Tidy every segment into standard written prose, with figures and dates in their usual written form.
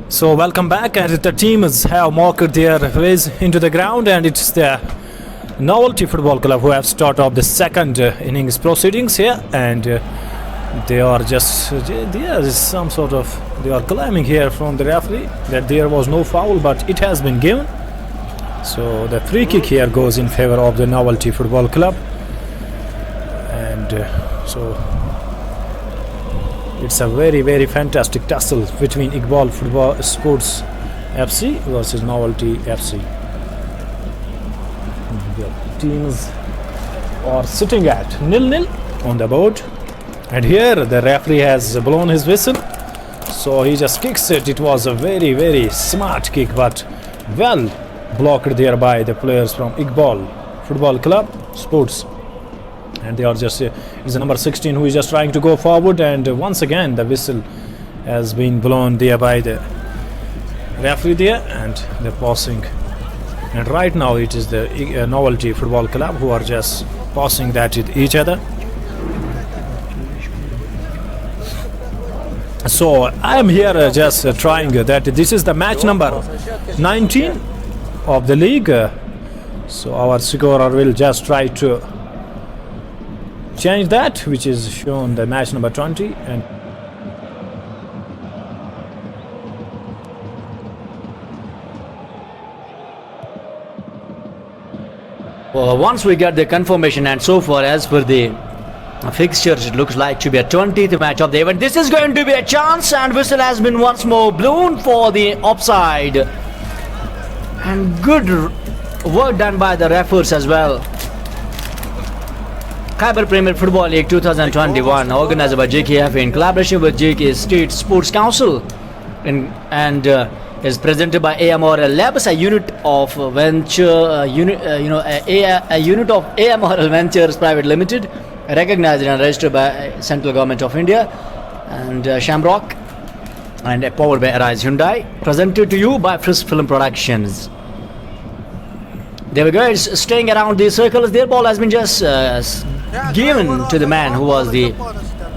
So welcome back, and the teams have marked their ways into the ground, and it's the Novelty Football Club who have started off the second innings proceedings here, and they are just there is some sort of they are claiming here from the referee that there was no foul, but it has been given. So the free kick here goes in favor of the Novelty Football Club, and so it's a very fantastic tussle between Iqbal Football Sports FC versus Novelty FC. The teams are sitting at 0-0 on the board, and here the referee has blown his whistle, so he just kicks it. It was a very smart kick, but well blocked there by the players from Iqbal Football Club Sports. And they are just it's the number 16 who is just trying to go forward, and once again the whistle has been blown there by the referee there, and they're passing. And right now it is the Novelty Football Club who are just passing that with each other. So I am here just trying that this is the match number 19 of the league. So our scorer will just try to change that, which is shown the match number 20. And well, once we get the confirmation, and so far as per the fixtures, it looks like to be a 20th match of the event. This is going to be a chance, and whistle has been once more blown for the offside, and good work done by the referees as well. Khyber Premier Football League 2021, organized by JKFA in collaboration with JK State Sports Council, and is presented by AMRL Labs, a unit of venture, a unit of AMRL Ventures Private Limited, recognized and registered by Central Government of India, and Shamrock, and powered by Arise Hyundai. Presented to you by Frisk Film Productions. There we go. It's staying around the circles. Their ball has been just given to the man who was the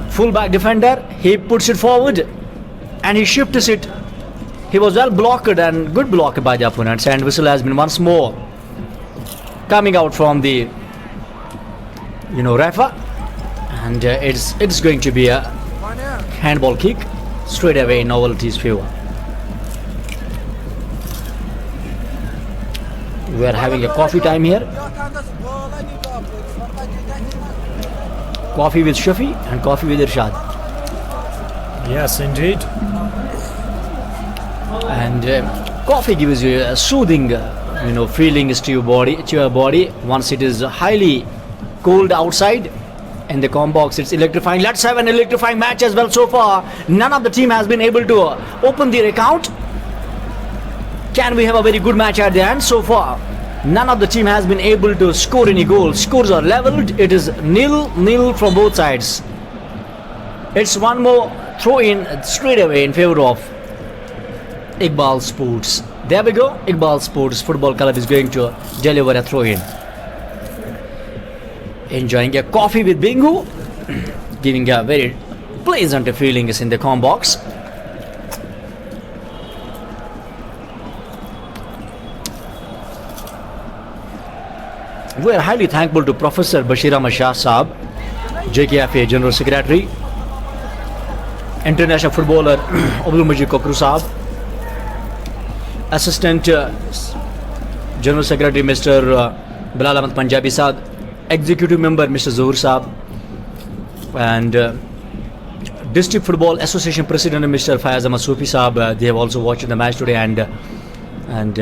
fullback defender. He puts it forward and he shifts it. He was well blocked, and good block by the opponents, and whistle has been once more coming out from the refa, and it's going to be a handball kick straight away in Novelty's favor. We are having a coffee time here. Coffee with Shafi and coffee with Irshad. yes, indeed. And coffee gives you a soothing feelings to your body once it is highly cold outside. In the com box, it's electrifying. Let's have an electrifying match as well. So far none of the team has been able to open their account. Can we have a very good match at the end? So far none of the team has been able to score any goals. Scores are leveled. It is 0-0 from both sides. It's one more throw in straight away in favor of Iqbal Sports. There we go. Iqbal Sports Football Club is going to deliver a throw in. Enjoying a coffee with Bingu, giving a very pleasant feelings in the com box. We are highly thankful to Professor Bashir Ahmad Shah Saab, JKFA General Secretary, International Footballer Abdul Majid Kokru Saab, Assistant General Secretary Mr. Bilal Ahmad Punjabi Saab, Executive Member Mr. Zohar Saab, and District Football Association President Mr. Fayaz Ahmad Sufi Saab. They have also watched the match today, and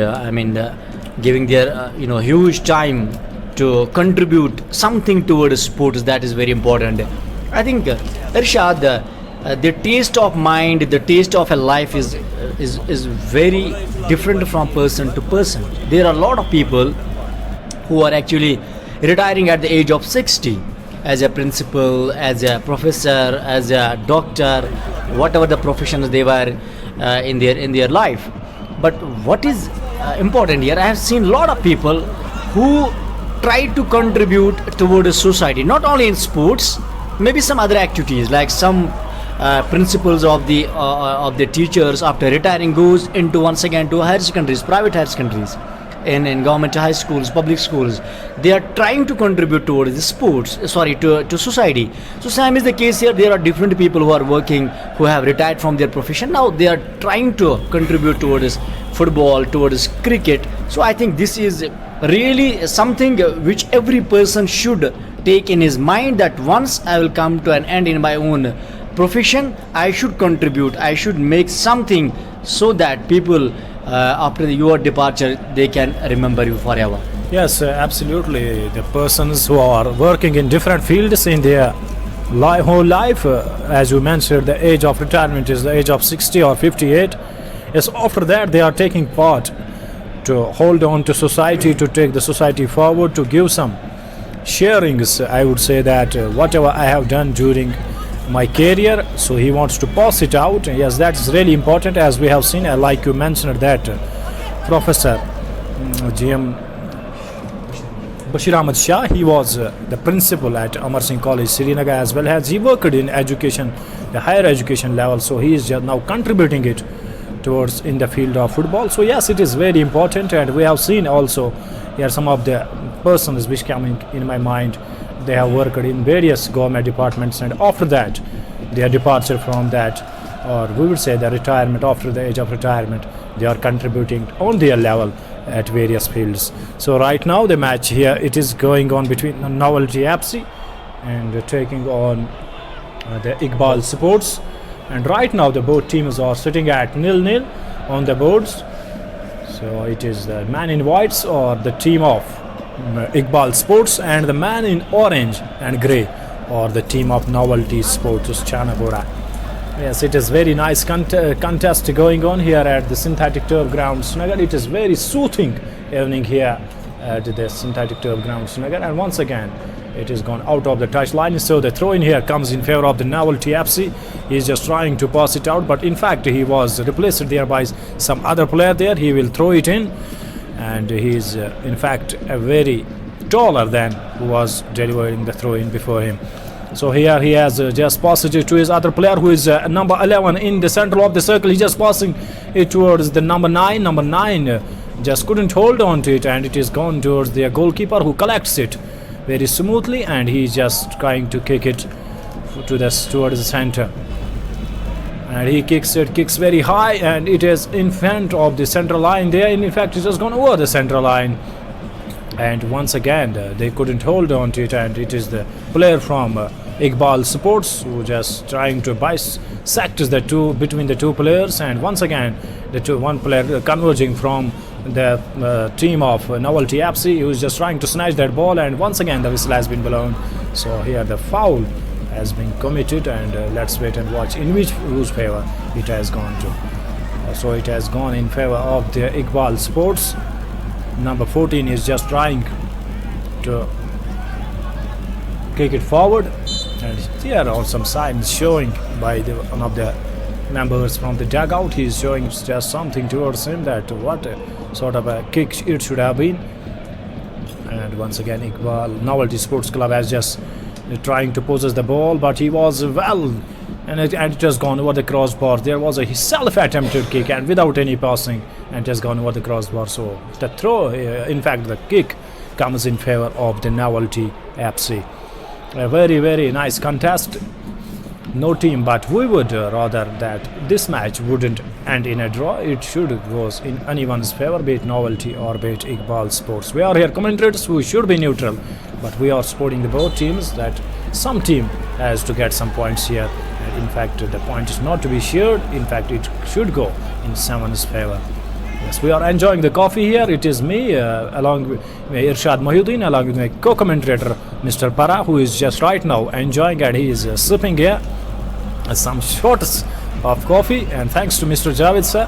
giving their huge time to contribute something towards sports. That is very important. I think Irshad, the taste of mind, the taste of a life is very different from person to person. There are a lot of people who are actually retiring at the age of 60 as a principal, as a professor, as a doctor, whatever the professions they were in their life. But what is important here, I have seen a lot of people who try to contribute towards society, not only in sports, maybe some other activities, like some principals of the teachers after retiring goes into once again to higher secondaries, private higher secondaries, in government high schools, public schools. They are trying to contribute towards the sports, to society. So same is the case here. There are different people who are working, who have retired from their profession. Now they are trying to contribute towards football, towards cricket. So I think this is really something which every person should take in his mind, that once I will come to an end in my own profession, I should contribute, I should make something, so that people after your departure, they can remember you forever. Yes, absolutely. The persons who are working in different fields in their whole life, as you mentioned, the age of retirement is the age of 60 or 58. Yes, after that they are taking part to hold on to society, to take the society forward, to give some sharings. I would say that whatever I have done during my career, so he wants to pass it out. Yes, that's really important, as we have seen, like you mentioned that Professor GM Bashir Ahmad Shah, he was the principal at Amar Singh College, Srinagar, as well as he worked in education, the higher education level, so he is just now contributing it towards in the field of football. So yes, it is very important, and we have seen also here some of the persons which coming in my mind. They have worked in various government departments, and after that their departure from that, or we would say the retirement, after the age of retirement, they are contributing on their level at various fields. So right now the match here, it is going on between Novelty FC and taking on the Iqbal Sports, and right now the both teams are sitting at 0-0 on the boards. So it is the man in whites, or the team of Iqbal Sports, and the man in orange and grey, or the team of Novelty Sports, Srinagar. Yes, it is very nice contest going on here at the synthetic turf ground Srinagar. It is very soothing evening here at the synthetic turf ground Srinagar, and once again it is gone out of the touch line. So the throw in here comes in favor of the Novelty FC. He is just trying to pass it out, but in fact he was replaced there by some other player there. He will throw it in, and he is in fact a very taller than who was delivering the throw in before him. So here he has just passed it to his other player, who is number 11 in the center of the circle. He just passing it towards the number 9. Number 9 just couldn't hold on to it, and it is gone towards their goalkeeper, who collects it very smoothly, and he's just trying to kick it towards the center. And he kicks very high, and it is in front of the central line there. In fact, it has gone over the central line, and once again they couldn't hold on to it, and it is the player from Iqbal Sports who just trying to bisect the two between the two players, and once again one player converging from the team of Novelty FC, who is just trying to snatch that ball, and once again the whistle has been blown. So here the foul has been committed, and let's wait and watch in whose favor it has gone to. So it has gone in favor of the Iqbal Sports. Number 14 is just trying to kick it forward, and there are some signs showing by one of the members from the dugout. He is showing just something towards him, that what sort of a kick it should have been. And once again Iqbal Novelty Sports Club has just trying to possess the ball, but he was well, and it has gone over the crossbar. There was a self-attempted kick, and without any passing, and it has gone over the crossbar. So the throw, in fact the kick, comes in favor of the Novelty FC. A very, very nice contest. No team, but we would rather that this match wouldn't end in a draw. It should go in anyone's favor, be it Novelty or be it Iqbal Sports. We are here commentators who should be neutral, but we are supporting the both teams, that some team has to get some points here, and in fact the point is not to be shared. In fact it should go in someone's favor. Yes, we are enjoying the coffee here. It is me along with Irshad Mohyuddin, along with my co-commentator Mr. Para, who is just right now enjoying, and he is sipping here some shots of coffee, and thanks to Mr. Javed sir,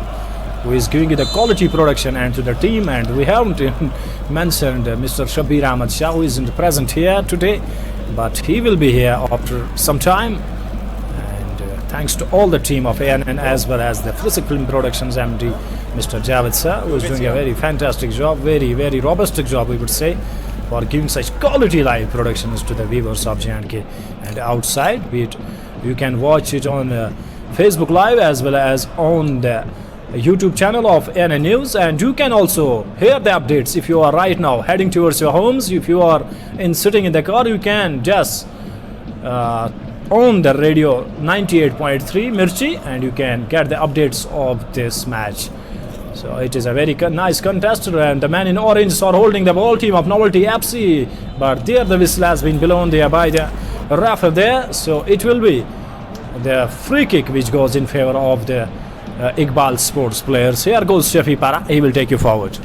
who is giving it a quality production, and to the team. And we haven't mentioned Mr. Shabir Ahmad Shah, who isn't present here today, but he will be here after some time. And thanks to all the team of ANN, as well as the Frisk Film Productions MD Mr. Javed sir, who is doing a very fantastic job, very, very robust job, we would say, for giving such quality live productions to the viewers of J&K and outside, be it You can watch it on Facebook Live as well as on the YouTube channel of ANN News, and you can also hear the updates if you are right now heading towards your homes. If you are sitting in the car, you can just on the radio 98.3 Mirchi, and you can get the updates of this match. So it is a very nice contest, and the men in orange are holding the ball, team of Novelty FC, but there the whistle has been blown there by the ref there, so it will be the free kick which goes in favor of the Iqbal sports players. Here goes Shafi Para, he will take you forward.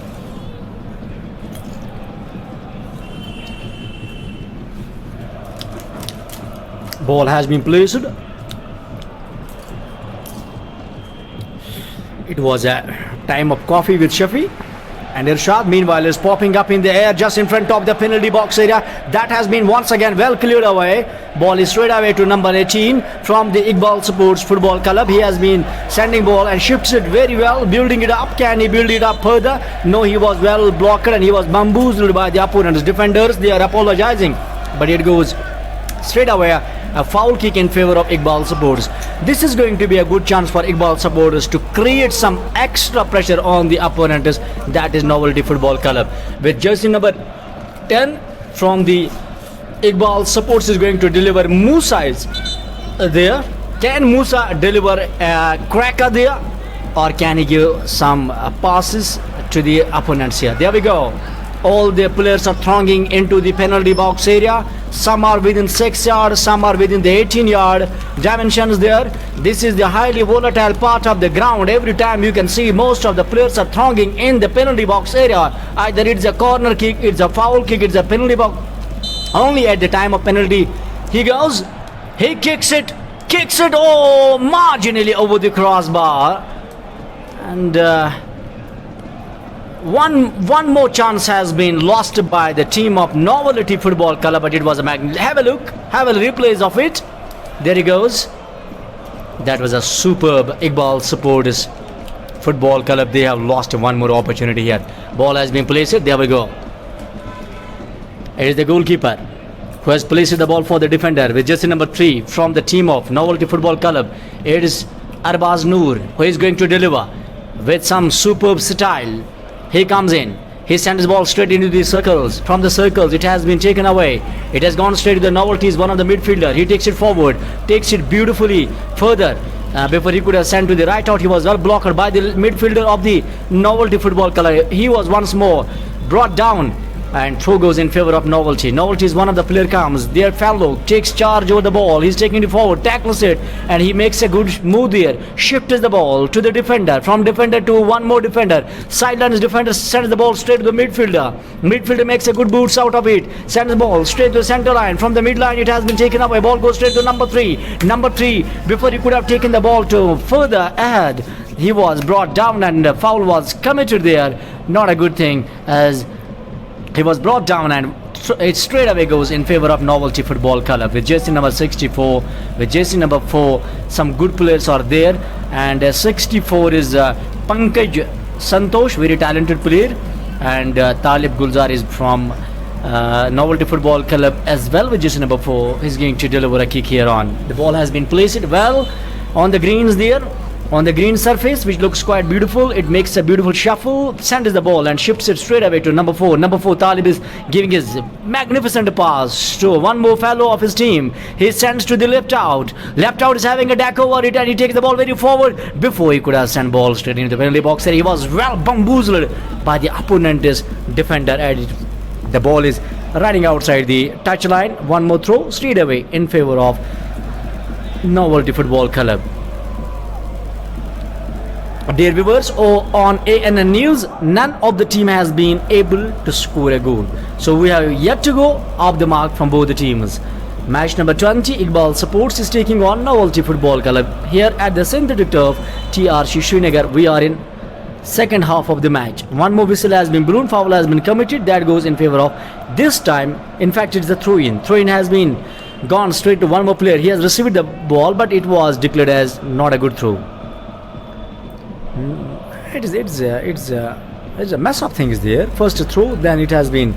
Ball has been placed. It was a time of coffee with Shafi, and Irshad meanwhile is popping up in the air just in front of the penalty box area. That has been once again well cleared away. Ball is straight away to number 18 from the Iqbal Sports Football Club. He has been sending ball and shifts it very well, building it up. Can he build it up further? No, he was well blocked and he was bamboozled by the opponent's defenders. They are apologizing, but it goes straight away. A foul kick in favor of Iqbal supporters. This is going to be a good chance for Iqbal supporters to create some extra pressure on the opponents. That is Novelty Football Club. With jersey number 10 from the Iqbal supporters is going to deliver Musa is there. Can Musa deliver a cracker there, or can he give some passes to the opponents here? There we go. All the players are thronging into the penalty box area. Some are within 6 yards, some are within the 18-yard dimensions there. This is the highly volatile part of the ground. Every time you can see most of the players are thronging in the penalty box area. Either it's a corner kick, it's a foul kick, it's a penalty box. Only at the time of penalty he goes, he kicks it, oh, marginally over the crossbar. And one more chance has been lost by the team of Novelty Football Club, but it was a magnificent. Have a look, have a replays of it. There he goes. That was a superb Iqbal supporters Football Club. They have lost one more opportunity here. Ball has been placed. There we go. It is the goalkeeper who has placed the ball for the defender with jersey number 3 from the team of Novelty Football Club. It is Arbaz Noor who is going to deliver with some superb style. He comes in, he sends the ball straight into the circles. From the circles it has been taken away. It has gone straight to the Novelty, one of the midfielder. He takes it forward, takes it beautifully further. Before he could have sent to the right out, he was well blocked by the midfielder of the Novelty Football Club. He was once more brought down, and throw goes in favor of Novelty. Novelty is one of the player comes. Their fellow takes charge over the ball. He's taking it forward, tackles it, and he makes a good move there. Shifts the ball to the defender. From defender to one more defender. Sidelines defender sends the ball straight to the midfielder. Midfielder makes a good boots out of it. Sends the ball straight to the center line. From the midline it has been taken away. Ball goes straight to number 3. Number 3, before he could have taken the ball to further ahead, he was brought down and a foul was committed there. Not a good thing, as he was brought down, and it straight away goes in favor of Novelty Football Club with jersey number 64, with jersey number 4. Some good players are there, and 64 is Pankaj Santosh, very talented player, and Talib Gulzar is from Novelty Football Club as well with jersey number 4. He's going to deliver a kick here on. The ball has been placed well on the greens there, on the green surface, which looks quite beautiful. It makes a beautiful shuffle, sends the ball and shifts it straight away to number 4. Number 4, Talib is giving his magnificent pass to one more fellow of his team. He sends to the left out. Left out is having a deck over it, and he takes the ball very forward. Before he could have sent ball straight into the penalty box, and he was well bamboozled by the opponent's defender, and the ball is running outside the touchline. One more throw straight away in favor of Novelty Football Club. Dear viewers, on ANN News, none of the team has been able to score a goal. So we have yet to go off the mark from both the teams. Match number 20, Iqbal Sports is taking on Novelty Football Club here at the synthetic turf TRC Srinagar. We are in second half of the match. One more whistle has been blown, foul has been committed. That goes in favor of this time. In fact, it's the throw-in. Throw-in has been gone straight to one more player. He has received the ball, but it was declared as not a good throw. It's a mess of things there. First a throw, then it has been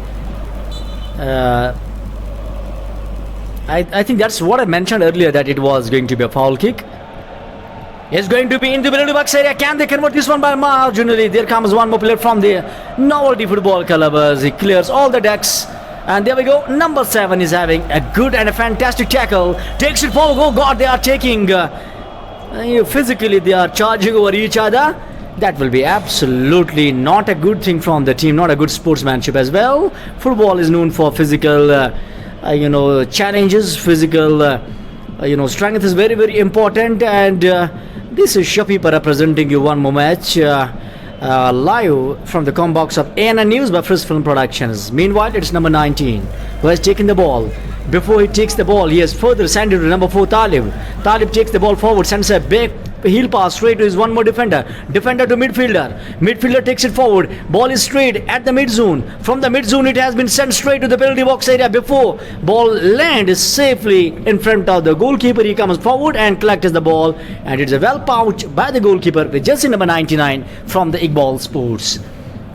I think that's what I mentioned earlier, that it was going to be a foul kick. It's going to be in the penalty box area. Can they convert this one by marginally? There comes one more player from the Novelty Football Club as he clears all the decks. And there we go. Number 7 is having a good and a fantastic tackle. Takes it forward. Oh God, they are taking physically, they are charging over each other. That will be absolutely not a good thing from the team, not a good sportsmanship as well. Football is known for physical challenges, physical strength is very, very important. And this is Shafipa representing you one more match live from the com box of ANN News by Frisk Film Productions. Meanwhile, it's number 19 who has taken the ball. Before he takes the ball, he has further sent it to number 4 Talib. Talib takes the ball forward, sends a back heel pass straight to his one more defender. Defender to midfielder. Midfielder takes it forward. Ball is straight at the mid zone. From the mid zone, it has been sent straight to the penalty box area before ball lands safely in front of the goalkeeper. He comes forward and collects the ball, and it's a well pouch by the goalkeeper with jersey number 99 from the Iqbal Sports.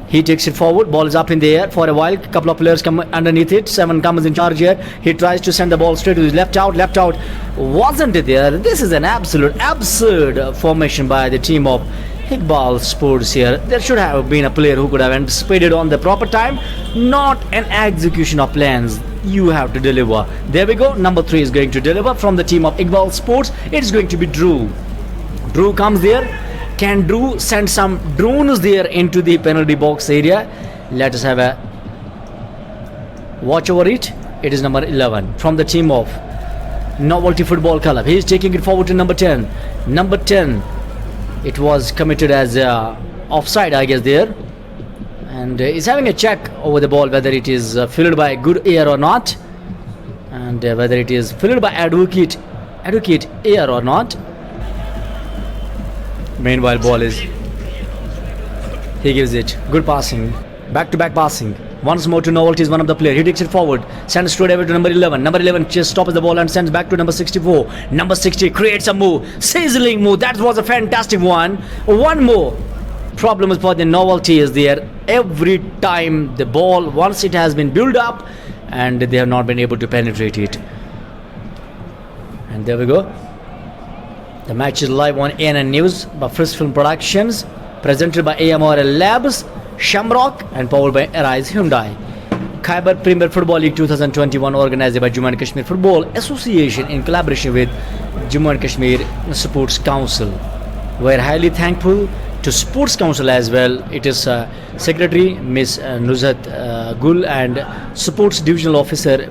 He takes it forward. Ball is up in the air for a while. Couple of players come underneath it. 7 comes in charge here. He tries to send the ball straight to his left out. Left out wasn't there. This is an absolute absurd formation by the team of Iqbal Sports here. There should have been a player who could have anticipated on the proper time. Not an execution of plans. You have to deliver. There we go. Number 3 is going to deliver from the team of Iqbal Sports. It's going to be Drew. Drew comes there. Can Drew send some drones there into the penalty box area? Let us have a watch over it. It is number 11 from the team of Novelty Football Club. He is taking it forward to number 10. Number 10. It was committed as offside, I guess, there. And is having a check over the ball whether it is filled by good air or not. And whether it is filled by adequate air or not. Meanwhile, ball is, he gives it good passing, back-to-back passing. Once more to Novelty is one of the players. He takes it forward, sends straight away to number 11. Number 11 just stops the ball and sends back to number 64. Number 60 creates a move, sizzling move. That was a fantastic one. One more problem is for the Novelty is there. Every time the ball, once it has been built up, and they have not been able to penetrate it. And there we go. The match is live on ANN News by Frisk Film Productions, presented by AMRL Labs, Shamrock, and powered by Arise Hyundai. Khyber Premier Football League 2021 organized by Jammu and Kashmir Football Association in collaboration with Jammu and Kashmir Sports Council. We are highly thankful to Sports Council as well. It is Secretary Ms. Nuzhat Gul and Sports Divisional Officer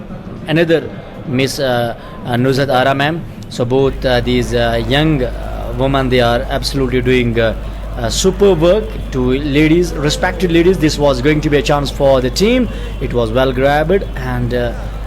another Ms. Nuzhat Ara ma'am. So both these young women, they are absolutely doing super work to ladies, respected ladies. This was going to be a chance for the team. It was well grabbed and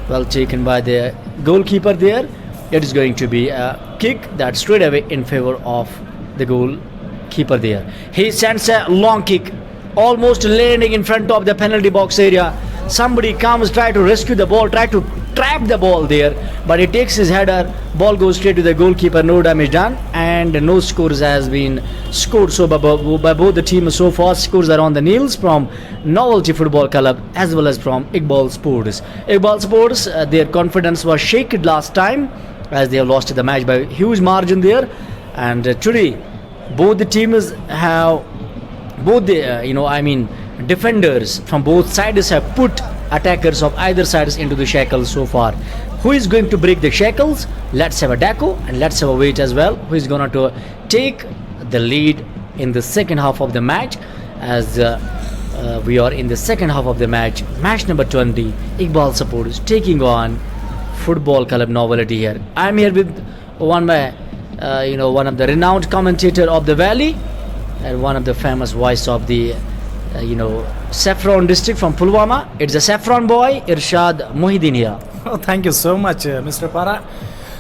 well taken by the goalkeeper there. It is going to be a kick that straight away in favor of the goalkeeper there. He sends a long kick, almost landing in front of the penalty box area. Somebody comes, try to rescue the ball, try to trap the ball there, but he takes his header, ball goes straight to the goalkeeper, no damage done, and no scores has been scored so by both the teams so far. Scores are on the nils from Novelty Football Club as well as from Iqbal Sports. Iqbal Sports, their confidence was shaken last time as they have lost the match by a huge margin there, and today both the teams have defenders from both sides have put attackers of either sides into the shackles so far. Who is going to break the shackles? Let's have a Daco and let's have a wait as well. Who is going to take the lead in the second half of the match as we are in the second half of the match. Match number 20, Iqbal Supporters taking on Football Club Novelty here. I'm here with one of the renowned commentator of the Valley and one of the famous voice of the Saffron district from Pulwama. It's a Saffron boy, Irshad Mohideen here. Oh, thank you so much, Mr. Para.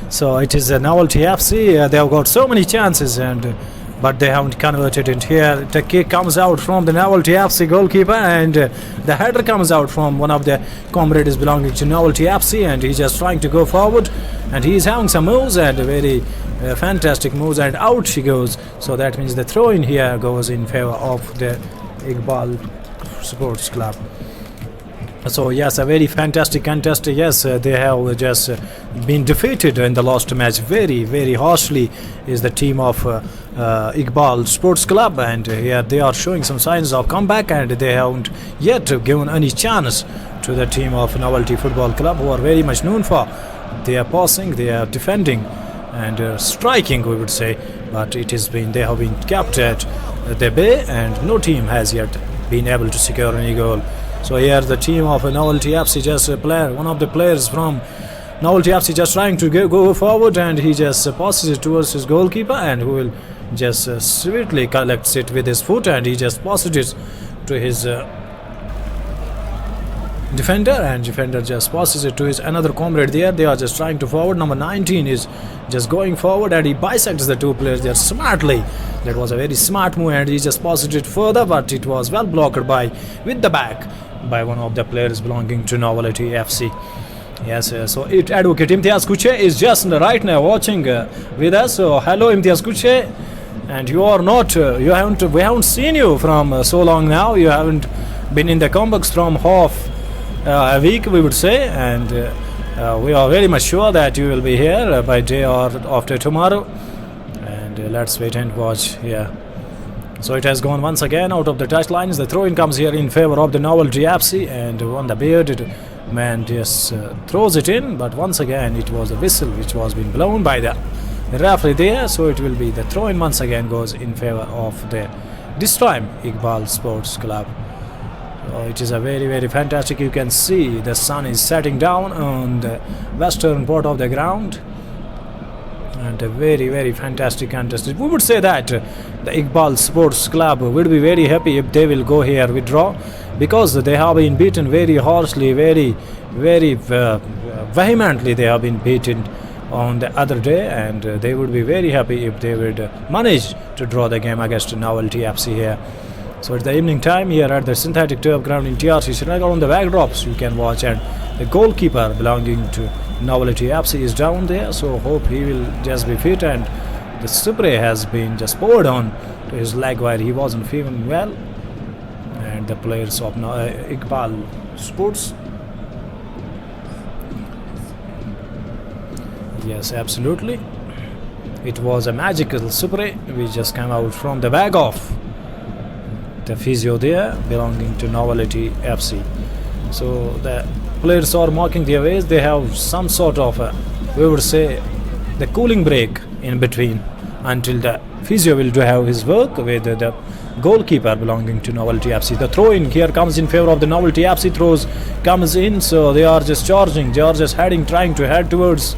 So it is a Novelty FC. They have got so many chances, but they haven't converted it here. The kick comes out from the Novelty FC goalkeeper, and the header comes out from one of the comrades belonging to Novelty FC, and he's just trying to go forward, and he's having some moves and very fantastic moves, and out she goes. So that means the throw in here goes in favor of the Iqbal Sports Club. So yes, a very fantastic contest. Yes, they have just been defeated in the last match very harshly. Is the team of Iqbal Sports Club, and here they are showing some signs of comeback, and they haven't yet given any chance to the team of Novelty Football Club, who are very much known for their passing, their defending, and striking, we would say. But they have been kept at the bay, and no team has yet been able to secure any goal. So here the team of Novelty FC, just one of the players from Novelty FC just trying to go forward, and he just passes it towards his goalkeeper, and who will just sweetly collects it with his foot, and he just passes it to his defender, and defender just passes it to his another comrade there. They are just trying to forward. Number 19 is just going forward, and he bisects the two players there smartly. That was a very smart move, and he just passes it further, but it was well blocked with the back by one of the players belonging to Novelty FC. Yes, so Advocate Imtiaz Kuche is just right now watching with us. So hello Imtiaz Kuche, and you are not we haven't seen you from so long now. You haven't been in the comebacks from half a week, we would say, and we are very much sure that you will be here by day or after tomorrow, and let's wait and watch here. So it has gone once again out of the touchlines. The throw-in comes here in favor of the Novelty FC, and on the bearded man just throws it in, but once again it was a whistle which was being blown by the referee there. So it will be the throw-in once again goes in favor of this time Iqbal Sports Club. It is a very fantastic. You can see the sun is setting down on the western part of the ground, and a very fantastic contest. We would say that the Iqbal Sports Club would be very happy if they will go here with draw, because they have been beaten very harshly, very vehemently. They have been beaten on the other day, and they would be very happy if they would manage to draw the game against Novelty FC here. So it's the evening time here at the synthetic turf ground in TRC Srinagar. On the backdrops you can watch, and the goalkeeper belonging to Novelty FC is down there, so hope he will just be fit, and the spray has been just poured on to his leg while he wasn't feeling well. And the players of Iqbal Sports, yes, absolutely, it was a magical spray which just came out from the bag of the physio there belonging to Novelty FC. So the players are marking their ways. They have some sort of we would say the cooling break in between until the physio will have his work with the goalkeeper belonging to Novelty FC. The throw in here comes in favor of the Novelty FC. Throws comes in, so they are just charging, they are just trying to head towards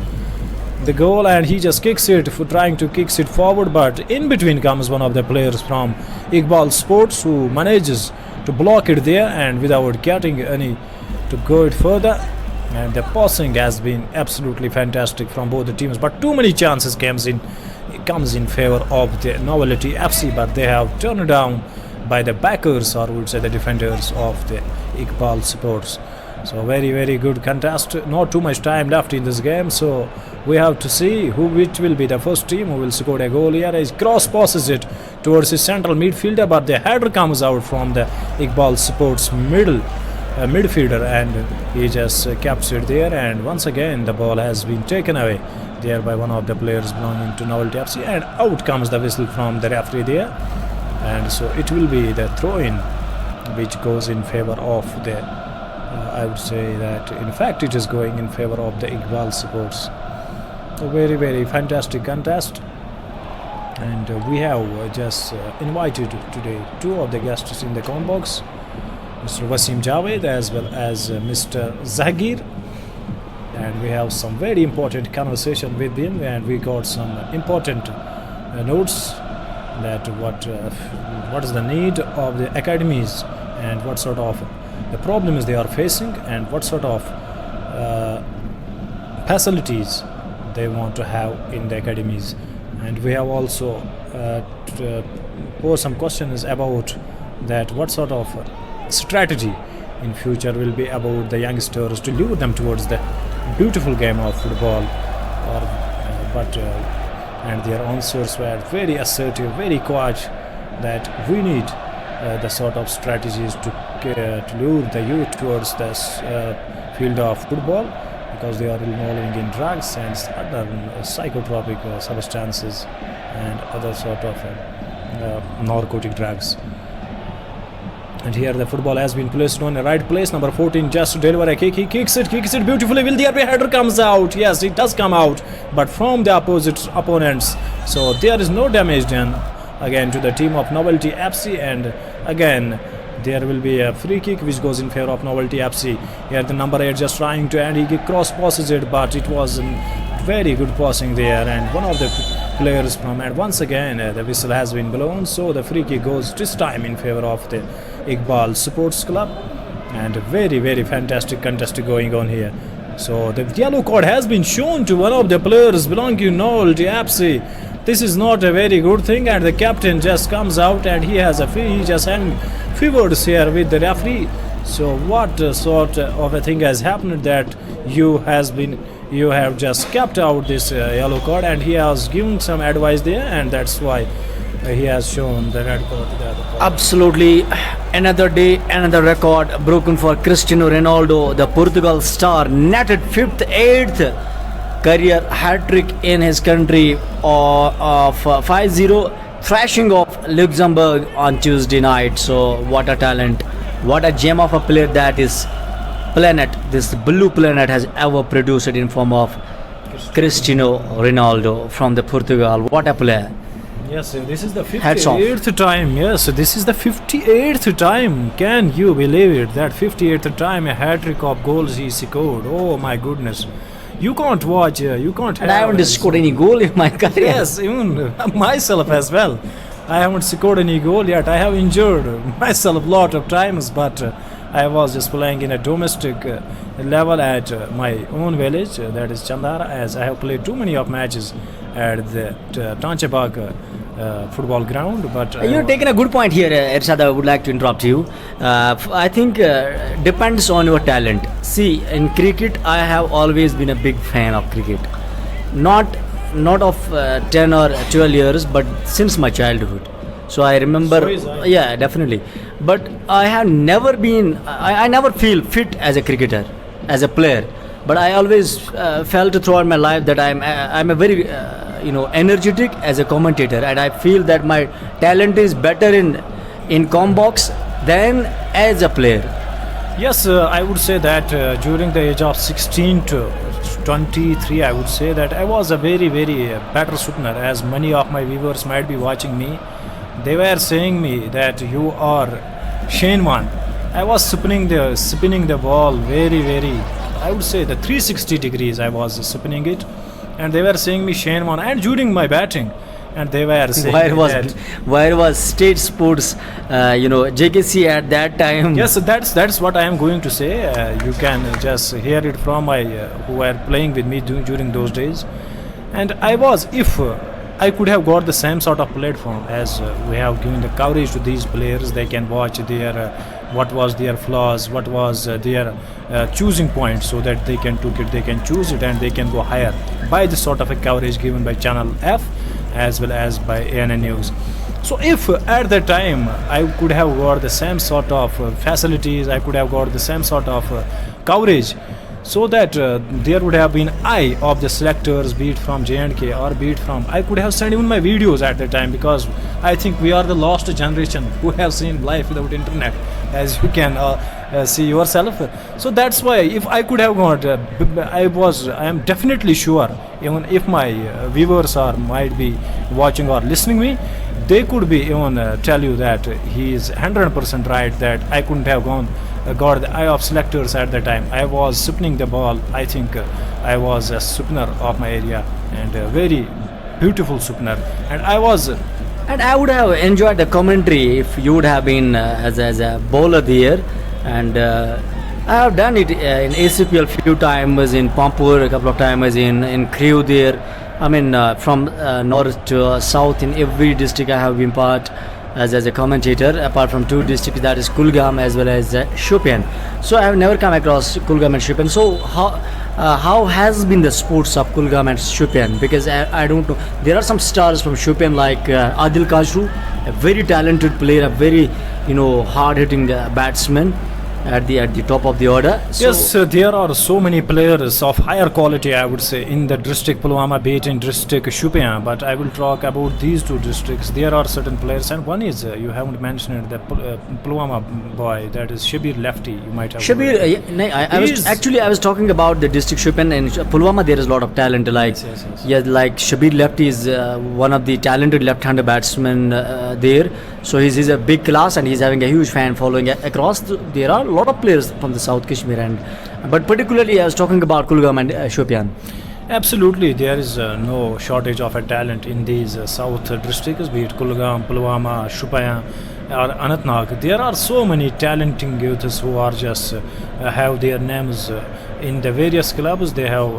the goal, and he just trying to kick it forward, but in between comes one of the players from Iqbal Sports, who manages to block it there, and without getting any to go it further. And the passing has been absolutely fantastic from both the teams, but too many chances comes in favor of the Novelty FC, but they have turned down by the backers, or would say the defenders of the Iqbal Sports. So very good contest. Not too much time left in this game, so we have to see which will be the first team who will score a goal here. He cross passes it towards his central midfielder, but the header comes out from the Iqbal Sports midfielder, and he just kept it there, and once again the ball has been taken away there by one of the players belonging to Novelty FC, and out comes the whistle from the referee there. And so it will be the throw-in which goes in favor of the I would say that in fact it is going in favor of the Iqbal Sports. A very fantastic contest, and we have just invited today two of the guests in the comment box, Mr. Wasim Javed as well as Mr. Zahgir, and we have some very important conversation with him, and we got some important notes that what is the need of the academies, and what sort of the problems they are facing, and what sort of facilities they want to have in the academies. And we have also posed some questions about that what sort of strategy in future will be about the youngsters to lure them towards the beautiful game of football, and their answers were very assertive, very quiet, that we need the sort of strategies to lure the youth towards the field of football, because they are involving in drugs and other psychotropic substances and other sort of narcotic drugs. And here the football has been placed on the right place. Number 14 just to deliver a kick. He kicks it beautifully. Will there be a header? Comes out. Yes, it does come out, but from the opposite opponents. So there is no damage done again to the team of Novelty FC. And again, there will be a free kick which goes in favor of Novelty FC. Here the number 8 just trying to, and he cross passes it, but it was very good passing there. And one of the players from, and once again the whistle has been blown. So the free kick goes this time in favor of the Iqbal Sports Club, and a very fantastic contest going on here. So the yellow card has been shown to one of the players belonging to Novelty FC. This is not a very good thing, and the captain just comes out and he has he just fevers here with the referee. So what sort of a thing has happened that you have just kept out this yellow card, and he has given some advice there, and that's why he has shown the red card to the other player. Absolutely, another day, another record broken for Cristiano Ronaldo. The Portugal star netted 8th career hat-trick in his country of 5-0 thrashing of Luxembourg on Tuesday night. So what a talent, what a gem of a player that is this blue planet has ever produced in form of Cristiano Ronaldo from the Portugal. What a player. Yes, this is the Hats off. 58th time. Yes, this is the 58th time. Can you believe it? That 58th time a hat-trick of goals he scored. Oh my goodness. You can't watch, you can't And I haven't scored any goal in my career. Yes, even myself as well. I haven't scored any goal yet. I have injured myself a lot of times, but I was just playing in a domestic level at my own village, that is Chandara, as I have played too many of matches at the Tanchebag football ground. But You're taking a good point here, Ershad. I would like to interrupt you. I think depends on your talent. See, in cricket, I have always been a big fan of cricket. Not of 10 or 12 years, but since my childhood. So I remember, So is I. yeah, definitely. But I have never been, I never feel fit as a cricketer, as a player. But I always felt throughout my life that I'm a very energetic as a commentator, and I feel that my talent is better in combox than as a player. yes, I would say that during the age of 16 to 23, I would say that I was a very better swimmer, as many of my viewers might be watching me. They were saying me that you are Shane Wan. I was spinning the ball very, I would say the 360 degrees I was spinning it, and they were saying me Shane Wan. And during my batting, and they were saying Where was State Sports, JKC at that time? Yes, that's what I am going to say. You can just hear it from my who were playing with me during those days. And I was, if I could have got the same sort of platform as we have given the coverage to these players, they can watch their what was their flaws, what was their choosing point, so that they can choose it, and they can go higher by the sort of a coverage given by Channel F as well as by ANN News. So if at that time I could have got the same sort of facilities, I could have got the same sort of coverage, so that there would have been eye of the selectors, be it from J&K or be it from, I could have sent even my videos at that time, because I think we are the lost generation who have seen life without internet, as you can see yourself. So that's why if I could have got I am definitely sure, even if my viewers might be watching or listening me, they could be even tell you that he is 100% right, that I couldn't have got the eye of selectors at the time. I was spinning the ball. I think I was a spinner of my area, and a very beautiful spinner. And I would have enjoyed the commentary if you would have been as a bowler there. And I have done it in ACPL few times, in Pampur a couple of times, in Crew there. I mean, from north to south, in every district I have been part as a commentator, apart from two districts, that is Kulgam as well as Shopian. So I have never come across Kulgam and Shopian. So how has been the sports of Kulgam and Shopian? Because I don't know. There are some stars from Shopian like Adil Kashru, a very talented player, a very hard-hitting batsman at the top of the order. So Yes, there are so many players of higher quality, I would say, in the district Pulwama, be it in district Shupian. But I will talk about these two districts. There are certain players, and one is you haven't mentioned the Pulwama boy, that is Shabir Lefty. You might have Shabir, heard. I was talking about the district Shupian and Pulwama. There is a lot of talent. Like like Shabir Lefty is one of the talented left-hander batsmen there. So he's a big class and he's having a huge fan following across. There are a lot of players from the South Kashmir, but particularly I was talking about Kulgam and Shopian. Absolutely, there is no shortage of a talent in these south districts, be it Kulgam, Pulwama, Shupian, or Anantnag. There are so many talented youths who are just have their names in the various clubs. They have,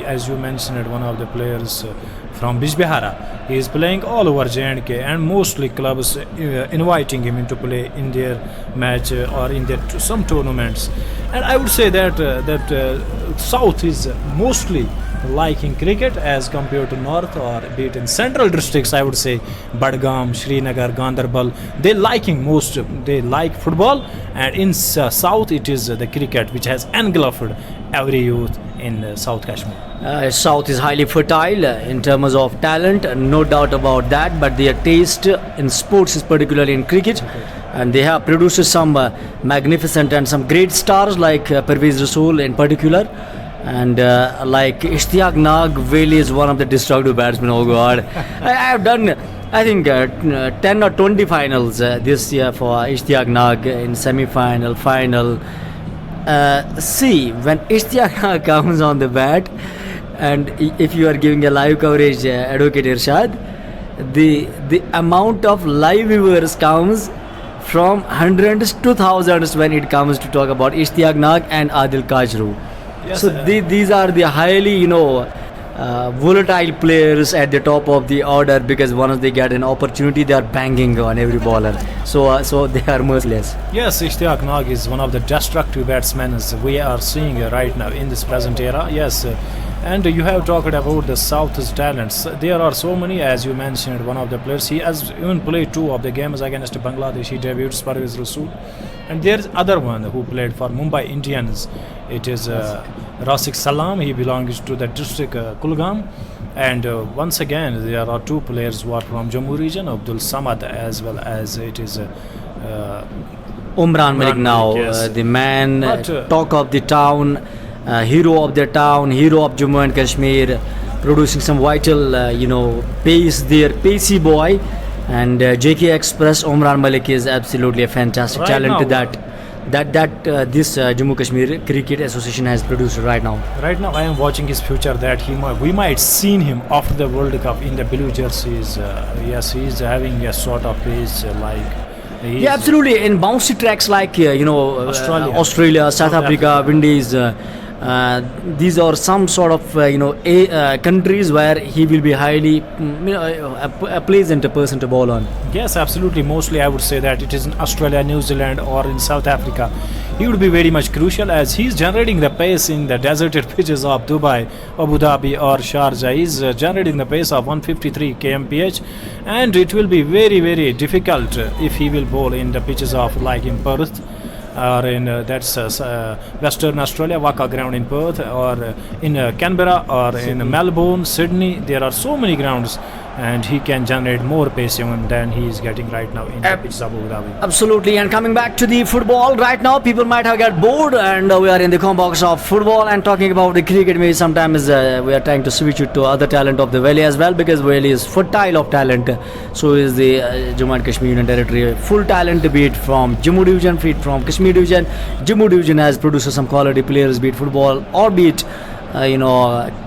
as you mentioned, one of the players from Bijbehara. He is playing all over J&K, and mostly clubs inviting him into play in their match or in their some tournaments. And I would say that South is mostly liking cricket as compared to North, or be it in central districts. I would say Badgam, Srinagar, Ganderbal, they like football, and in South it is the cricket which has engulfed every youth in South Kashmir. South is highly fertile in terms of talent, no doubt about that, but their taste in sports is particularly in cricket. And they have produced some magnificent and some great stars like Pervez Rasool in particular, and like Ishtiaq Nag really is one of the destructive batsmen. Oh God, I have done I think 10 or 20 finals this year for Ishtiaq Nag in semi-final, final. See, when Ishtiaq Nag comes on the bat, and if you are giving a live coverage, Advocate Irshad, the amount of live viewers comes from hundreds to thousands when it comes to talk about Ishtiaq Nag and Adil Kajru. Yes, So these are the highly volatile players at the top of the order, because once they get an opportunity they are banging on every bowler. So they are merciless. Yes, Ishtiaq Nag is one of the destructive batsmen as we are seeing right now in this present era. Yes, and you have talked about the South's talents. There are so many, as you mentioned, one of the players. He has even played 2 of the games against Bangladesh. He debuted Pervez Rasool. And there is other one who played for Mumbai Indians. It is Rasik Salam. He belongs to the district Kulgam. And once again, there are 2 players who are from Jammu region, Abdul Samad, as well as it is Umran Malik now, yes. the man, But, talk of the town, hero of the town, hero of Jammu and Kashmir, producing some vital, pace there, pacey boy. And JK Express, Umran Malik is absolutely a fantastic Right talent now, that this Jammu Kashmir Cricket Association has produced right now. Right now, I am watching his future. That we might see him after the World Cup in the blue jerseys. Yes, he is having a sort of pace Yeah, absolutely. In bouncy tracks like Australia, South Africa, Windies, these are some sort of countries where he will be highly a pleasant person to bowl on. Yes, absolutely. Mostly, I would say that it is in Australia, New Zealand, or in South Africa. He would be very much crucial, as he is generating the pace in the deserted pitches of Dubai, Abu Dhabi, or Sharjah. He is generating the pace of 153 kmph, and it will be very, very difficult if he will bowl in the pitches of like in Perth, or in Western Australia, Waka ground in Perth, or in Canberra, or Sydney. In Melbourne, Sydney. There are so many grounds, and he can generate more pace even than he is getting right now in the pitches of Abu Dhabi. Absolutely. And coming back to the football right now, people might have got bored, and we are in the box of football and talking about the cricket. Maybe sometimes we are trying to switch it to other talent of the valley as well, because valley is fertile of talent. So is the Jammu and Kashmir Union Territory. Full talent, be it from Jammu division, be it from Kashmir division. Jammu division has produced some quality players, be it football or be it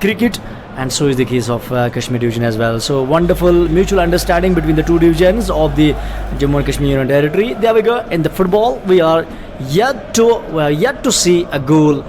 cricket. And so is the case of Kashmir division as well. So wonderful mutual understanding between the 2 divisions of the Jammu and Kashmir Union Territory. There we go. In the football, we are yet to see a goal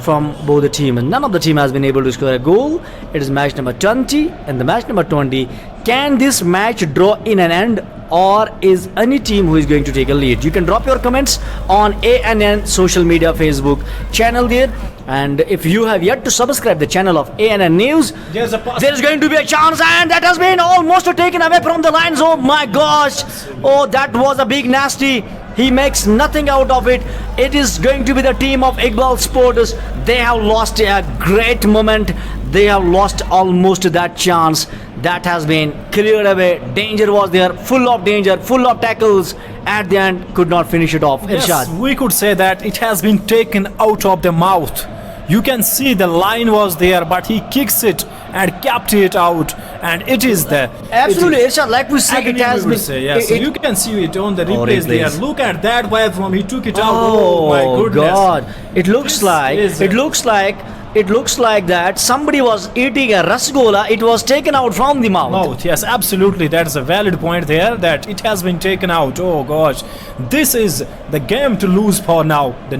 from both the teams. None of the team has been able to score a goal. It is match number 20, and the match number 20. Can this match draw in an end, or is any team who is going to take a lead? You can drop your comments on ANN social media Facebook channel there. And if you have yet to subscribe the channel of ANN News, There's a there is going to be a chance, and that has been almost taken away from the lines. Oh my gosh! Oh, that was a big nasty. He makes nothing out of it. It is going to be the team of Iqbal Sports. They have lost a great moment. They have lost almost that chance. That has been cleared away. Danger was there, full of danger, full of tackles. At the end, could not finish it off. Yes, Irshad. we could say that it has been taken out of the mouth. You can see the line was there, but he kicks it and kept it out, and it is the Absolutely, it is Irshad. Like we said, it agony, has we would been. say, yes. it- You can see it on the Oh, replays there. replays. Look at that wire from he took it out. Oh, my goodness! God! It looks This like is- it looks like that somebody was eating a rasgola. It was taken out from the mouth. Yes, absolutely. That's a valid point there. That it has been taken out. Oh gosh, this is the game to lose for now. The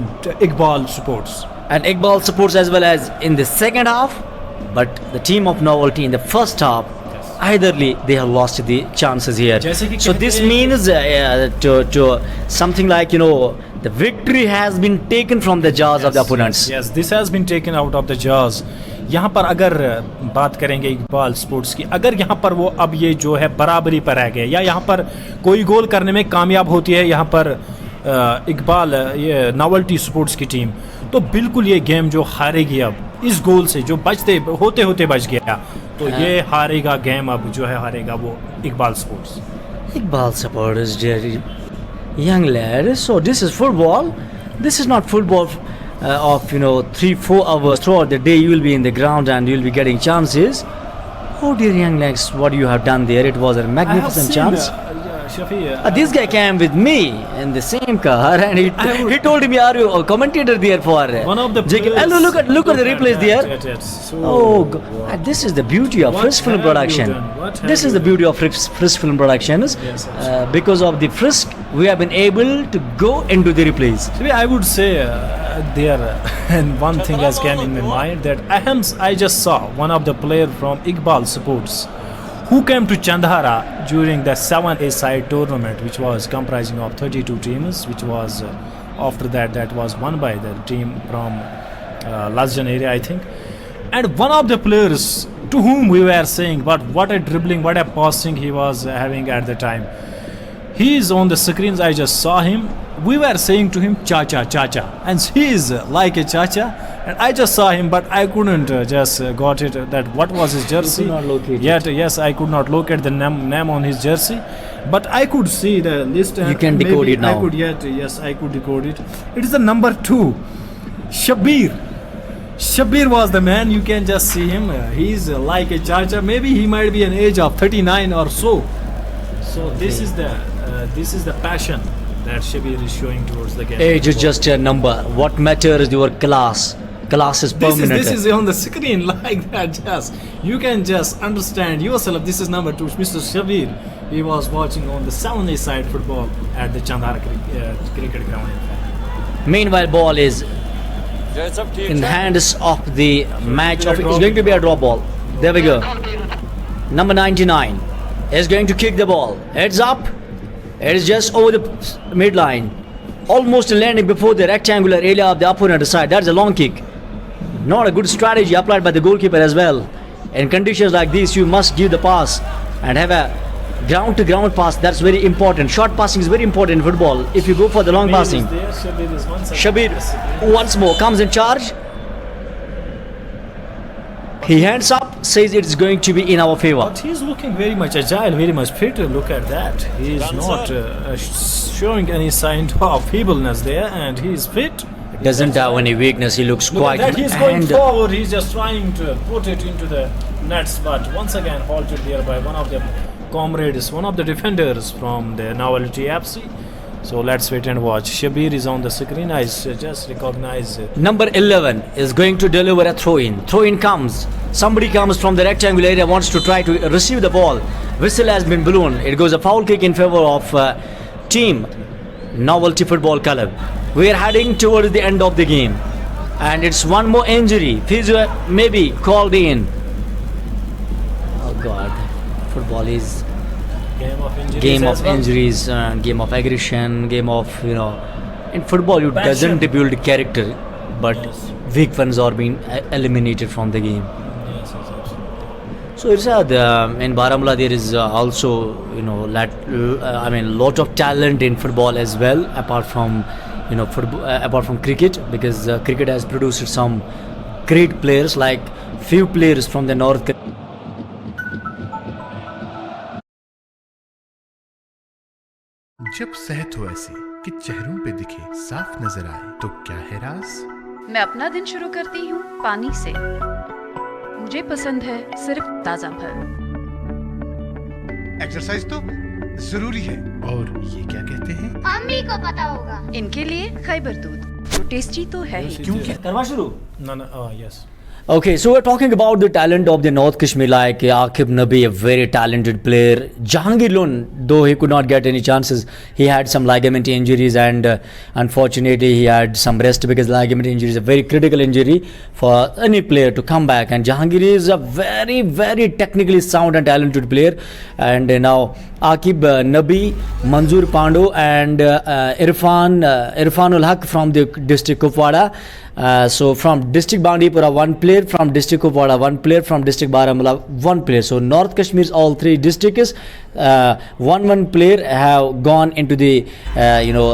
Iqbal supports. And Iqbal supports as well as in the second half, but the team of Novelty in the first half, eitherly they have lost the chances here. जैसे कि So कहते this हैं means to something like the victory has been taken from the jaws of the opponents. Yes, this has been taken out of the jaws. यहाँ पर अगर बात करेंगे Iqbal sports की, अगर यहाँ पर वो अब ये जो है बराबरी पर रह गए या यहाँ पर कोई गोल करने में कामयाब होती है यहाँ पर इकबाल ये नॉवेल्टी स्पोर्ट्स की टीम, तो बिल्कुल ये गेम जो हारेगी अब इस गोल से जो बचते होते होते बच गया, तो ये हारेगा गेम, अब जो है हारेगा वो Iqbal sports. Iqbal supporters, dear young lad. So this is football. This is not football of 3-4 hours throughout the day. You will be in the ground and you will be getting chances. Oh dear young lads, what you have done there! It was a magnificent chance. Shafi, This guy came with me in the same car, and he told me, "Are you a commentator there for one of the JK?" players, Look at the replays there. So, Oh, God. This is the beauty of What Frisk Film have you Production. done? What have This is you the beauty of Frisk Film Productions. Yes, Because of the Frisk, we have been able to go into the replays. Shafi, I would say there and one thing has came in my mind that I just saw one of the player from Iqbal Sports who came to Chandhara during the 7A side tournament, which was comprising of 32 teams, which was after that was won by the team from Lasjan area, I think. And one of the players to whom we were saying, but what a dribbling, what a passing he was having at the time. He is on the screens, I just saw him. We were saying to him, Chacha, Chacha. And he is like a Chacha. And I just saw him, but I couldn't just got it that what was his jersey. You could not locate Yet, yes, I could not locate the name on his jersey. But I could see the list. You can decode it now. I could decode it. It is the number 2, Shabir. Shabir was the man. You can just see him. He's like a Chacha. Maybe he might be an age of 39 or so. So this is the passion that Shabir is showing towards the game. Age is just a number. What matters is your class. Class is permanent. This is on the screen like that. Just you can just understand yourself. This is number 2, Mr. Shabir. He was watching on the 7A side football at the Chandhara cricket ground. Meanwhile, ball is in the hands of the match. It's going to be a drop ball. There we go. Number 99 is going to kick the ball. Heads up. It is just over the midline, almost landing before the rectangular area of the opponent side. That's a long kick. Not a good strategy applied by the goalkeeper as well. In conditions like this, you must give the pass and have a ground-to-ground pass. That's very important. Short passing is very important in football. If you go for the long passing, Shabir is once again. Shabir once more comes in charge. He hands up, says it's going to be in our favor. But he's looking very much agile, very much fit. Look at that. He is not showing any sign of feebleness there, and he is fit. Doesn't have any weakness. He looks Look quite. at that. He's going and forward. He's just trying to put it into the nets, but once again halted there by one of the comrades, one of the defenders from the Novelty FC. So let's wait and watch. Shabir is on the screen. I just recognize. Number 11 is going to deliver a throw-in. Throw-in comes. Somebody comes from the rectangular area, wants to try to receive the ball. Whistle has been blown. It goes a foul kick in favor of team Novelty Football Club. We are heading towards the end of the game. And it's one more injury. Physio maybe called in. Oh God. Football is game of injuries. Game as of well. injuries, game of aggression, game of in football you Passion. doesn't build character, but Yes. weak ones are being eliminated from the game. Yes, yes, absolutely. So Irshad, in Baramulla there is also lot of talent in football as well, apart from apart from cricket, because cricket has produced some great players, like few players from the north. जब सेहत हो ऐसी कि चेहरों पे दिखे साफ नजर आए तो क्या है राज? मैं अपना दिन शुरू करती हूँ पानी से। मुझे पसंद है सिर्फ ताजा फल। एक्सरसाइज तो जरूरी है। और ये क्या कहते हैं? अम्मी को पता होगा। इनके लिए खैबर दूध जो टेस्टी तो है ही। क्योंकि करवा शुरू. No, yes. Okay, so we're talking about the talent of the North Kashmir, like Aqib Nabi, a very talented player. Jahangir Lon, though he could not get any chances, he had some ligament injuries, and unfortunately he had some rest, because ligament injury is a very critical injury for any player to come back. And Jahangir is a very, very technically sound and talented player. And now Aqib Nabi, Manzoor Pandu, and Irfanul Haq from the district Kupwara. So from district Bandipura, one player, from district Kupwara, one player, from district Baramulla, one player. So North Kashmir's all three districts, one player have gone into the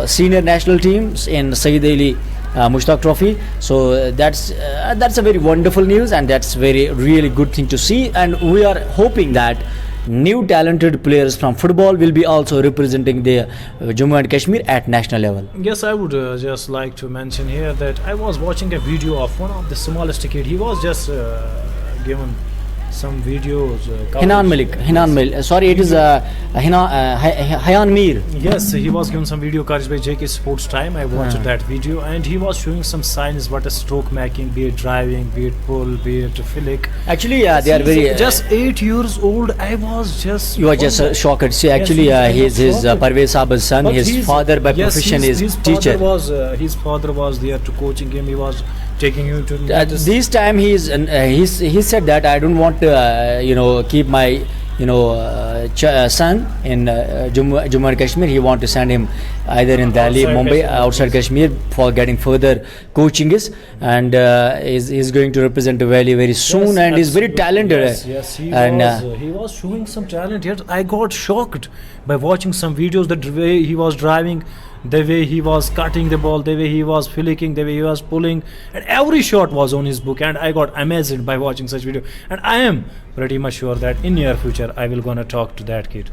senior national teams in Saeed Ali Mushtaq Trophy. So that's a very wonderful news, and that's very really good thing to see. And we are hoping that new talented players from football will be also representing the Jammu and Kashmir at national level. Yes, I would just like to mention here that I was watching a video of one of the smallest kid. He was just given some videos. Hinan Malik. Sorry, it is Hayan Mir. Yes, he was given some video coverage by JK Sports Time. I watched that video, and he was showing some signs what a stroke making, be it driving, be it pull, be it flick. Actually, they are very. Just 8 years old. I was just. You are just shocked. See, actually, Yes, he is his Parvez Saab's son. But His father by profession is teacher. His father was there to coaching him. He was taking him to. This time he said that I don't want to keep my son in Jammu and Kashmir. He want to send him either in Delhi, Outside Mumbai, Kashmir, outside yes. Kashmir for getting further coachings, and is going to represent Valley very soon, and is very talented. Yes, he was showing some talent. Yet I got shocked by watching some videos. The way he was driving, the way he was cutting the ball, the way he was flicking, the way he was pulling, and every shot was on his book. And I got amazed by watching such video. And I am pretty much sure that in near future I will gonna talk to that kid.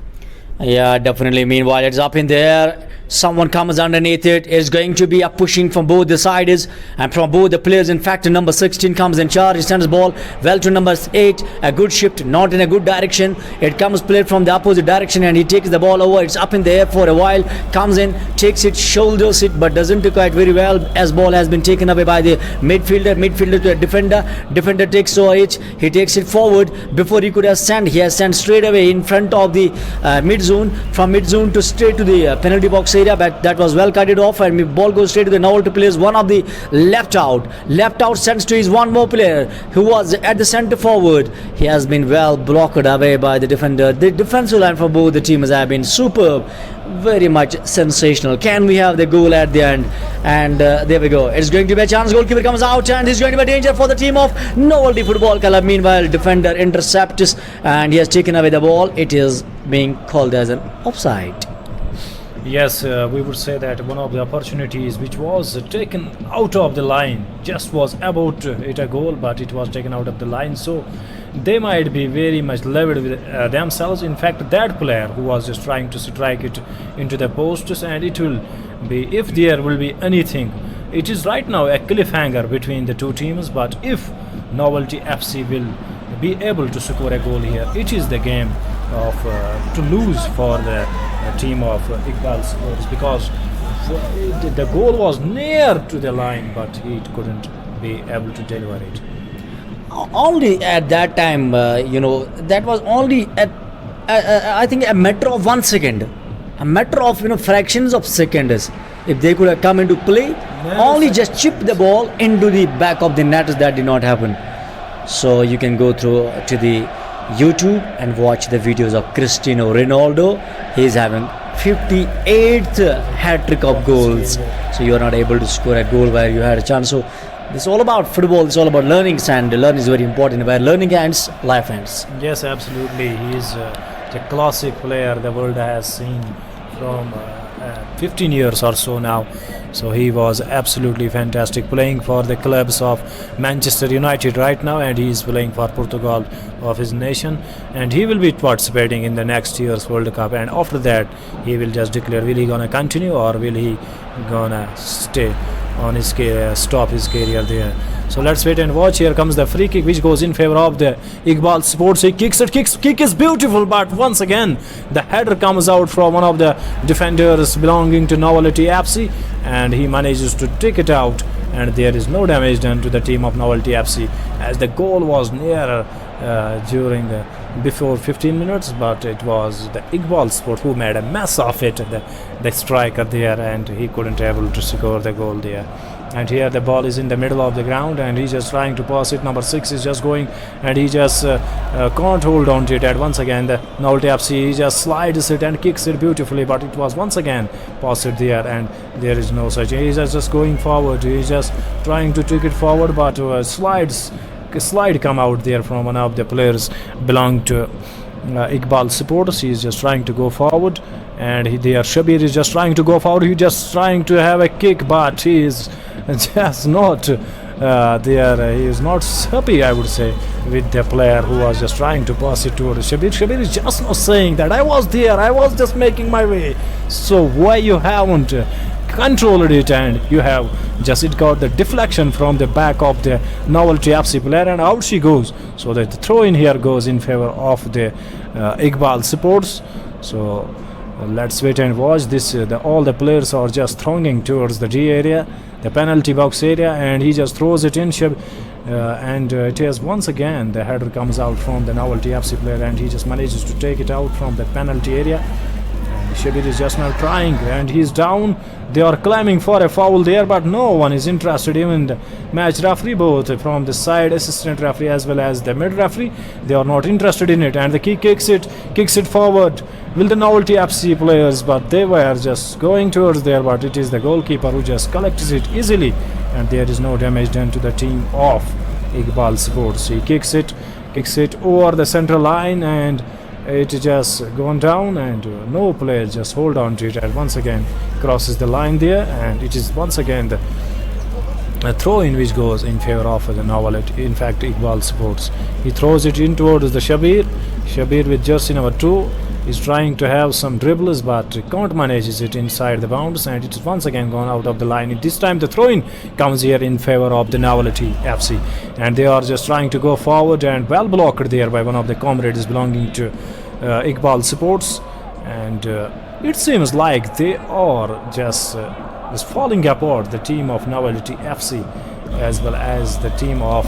Yeah, definitely. Meanwhile, it's up in the air. Someone comes underneath it. It's going to be a pushing from both the sides and from both the players. In fact, number 16 comes in charge. He sends the ball well to number 8. A good shift, not in a good direction. It comes played from the opposite direction, and he takes the ball over. It's up in the air for a while. Comes in, takes it, shoulders it, but doesn't do quite very well, as ball has been taken away by the midfielder. Midfielder to a defender. Defender takes over it. He takes it forward before he could have sent. He has sent straight away in front of the mid zone. From mid zone to straight to the penalty box area, but that was well carried off, and ball goes straight to the Novelty players. One of the left out sends to his one more player who was at the centre forward. He has been well blocked away by the defender. The defensive line for both the teams have been superb, very much sensational. Can we have the goal at the end? And there we go. It's going to be a chance. Goalkeeper comes out, and he's going to be a danger for the team of Novelty Football Club. Meanwhile, defender intercepts, and he has taken away the ball. It is being called as an offside. Yes, we would say that one of the opportunities which was taken out of the line just was about to hit a goal, but it was taken out of the line. So they might be very much leveled with themselves. In fact, that player who was just trying to strike it into the posts, and it will be, if there will be anything, it is right now a cliffhanger between the two teams. But if Novelty FC will be able to score a goal here, it is the game of to lose for the team of Iqbal Sports, because the goal was near to the line, but he couldn't be able to deliver it. Only at that time, that was only at I think a matter of 1 second, a matter of fractions of seconds. If they could have come into play, only just chip the ball into the back of the net, that did not happen. So you can go through to the YouTube and watch the videos of Cristiano Ronaldo. He is having 58th hat trick of goals. So you are not able to score a goal where you had a chance. So this is all about football. It's all about learning, and learning is very important. Where learning ends, life ends. Yes, absolutely. He is the classic player the world has seen from 15 years or so now. So he was absolutely fantastic, playing for the clubs of Manchester United right now, and he is playing for Portugal of his nation, and he will be participating in the next year's World Cup. And after that, he will just declare will he gonna continue or will he gonna stay on his career, stop his career there. So let's wait and watch. Here comes the free kick which goes in favor of the Iqbal Sports. He kicks it, kick is beautiful, but once again the header comes out from one of the defenders belonging to Novelty FC, and he manages to take it out, and there is no damage done to the team of Novelty FC, as the goal was nearer during the before 15 minutes, but it was the Iqbal Sport who made a mess of it, the striker there, and he couldn't able to score the goal there. And here the ball is in the middle of the ground, and he's just trying to pass it. Number 6 is just going, and he just can't hold on to it. And once again the Novelty FC, he just slides it and kicks it beautifully, but it was once again passed there, and there is no such. He's just going forward, he's just trying to take it forward, but slide come out there from one of the players belong to Iqbal supporters. He is just trying to go forward, and there Shabir is just trying to go forward. He just trying to have a kick, but he is just not there. He is not happy, I would say, with the player who was just trying to pass it toward Shabir. Shabir is just not saying that I was there, I was just making my way. So why you haven't controlled it, and you have just it got the deflection from the back of the Novelty FC player, and out she goes. So that the throw in here goes in favor of the Iqbal supports. So let's wait and watch this. All the players are just thronging towards the D area, the penalty box area, and he just throws it in. And it is once again the header comes out from the Novelty FC player, and he just manages to take it out from the penalty area. Shabir is just now trying, and he's down. They are claiming for a foul there, but no one is interested. Even the match referee, both from the side assistant referee as well as the mid referee, they are not interested in it. And the kick kicks it forward. Will the Novelty FC players, but they were just going towards there, but it is the goalkeeper who just collects it easily, and there is no damage done to the team of Iqbal Sports. He kicks it over the central line, and it just gone down, and no player just hold on to it, and once again crosses the line there, and it is once again the throw in which goes in favor of the Novelty, in fact Iqbal Sports. He throws it in towards the Shabir with jersey number 2 is trying to have some dribbles, but can't manages it inside the bounds, and it is once again gone out of the line. This time the throw-in comes here in favor of the Novelty FC, and they are just trying to go forward, and well blocked there by one of the comrades belonging to Iqbal Sports, and it seems like they are just falling apart, the team of Novelty FC as well as the team of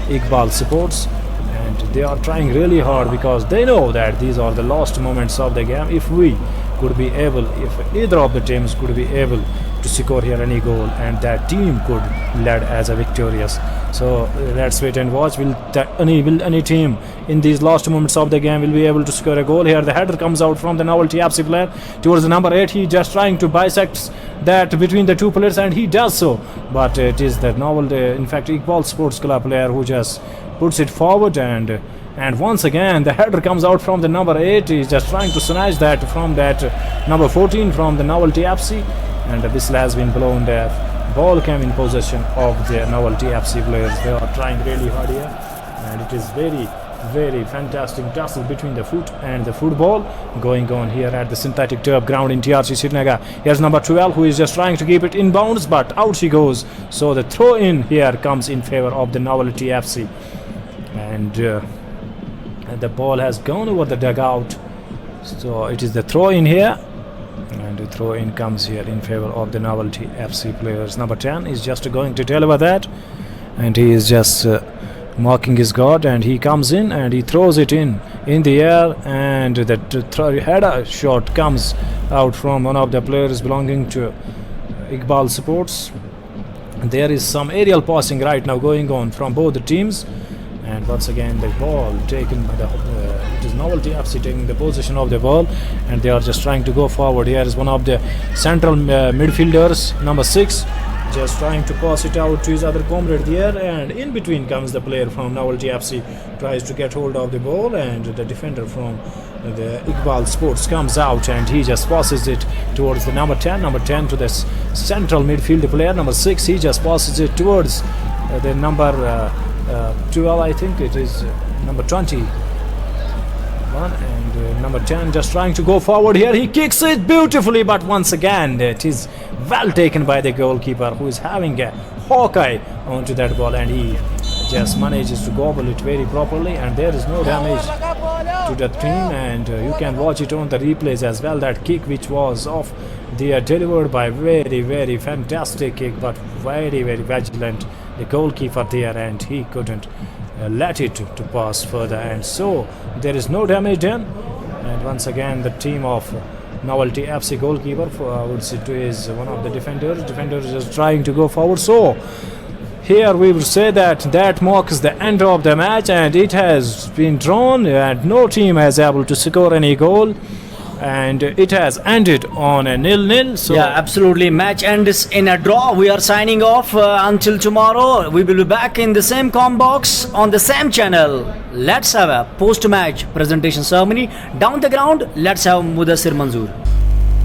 Iqbal Sports. And they are trying really hard, because they know that these are the last moments of the game. If either of the teams could be able to score here any goal, and that team could lead as a victorious. So let's wait and watch. Will any team in these last moments of the game will be able to score a goal here? The header comes out from the Novelty FC player towards the number 8. He just trying to bisect that between the two players, and he does so, but it is the in fact Iqbal Sports Club player who just puts it forward, and once again the header comes out from the number 8. He's just trying to snatch that from that number 14 from the Novelty FC, and the whistle has been blown. The ball came in possession of the Novelty FC players. They are trying really hard here, and it is very fantastic tussle between the foot and the football going on here at the synthetic turf ground in TRC Srinagar. Here's number 12 who is just trying to keep it in bounds, but out she goes. So the throw in here comes in favor of the Novelty FC, and the ball has gone over the dugout. So it is the throw in here, and the throw in comes here in favor of the Novelty FC players. Number 10 is just going to deliver that, and he is just marking his guard, and he comes in and he throws it in the air, and the header shot comes out from one of the players belonging to Iqbal Sports. There is some aerial passing right now going on from both the teams, and once again the ball taken by the It is Novelty FC taking the possession of the ball, and they are just trying to go forward. Here is one of the central midfielders, number 6, just trying to pass it out to his other comrade there, and in between comes the player from Novelty FC, tries to get hold of the ball, and the defender from the Iqbal Sports comes out, and he just passes it towards the number 10 to the central midfield player, number 6. He just passes it towards the number 12, I think it is number 21, and number 10 just trying to go forward here. He kicks it beautifully, but once again it is well taken by the goalkeeper, who is having a hawk-eye onto that ball, and he just manages to gobble it very properly, and there is no damage to the team. And you can watch it on the replays as well, that kick which was off there, delivered by very fantastic kick, but very vigilant the goalkeeper there, and he couldn't let it to pass further, and so there is no damage done. And once again the team of Novelty FC goalkeeper, I would say, is one of the defenders is trying to go forward. So here we would say that marks the end of the match, and it has been drawn, and no team has able to score any goal, and it has ended on a 0-0. So yeah, absolutely. Match ends in a draw. We are signing off until tomorrow. We will be back in the same com box on the same channel. Let's have a post-match presentation ceremony. Down the ground, let's have Mudassir Manzoor.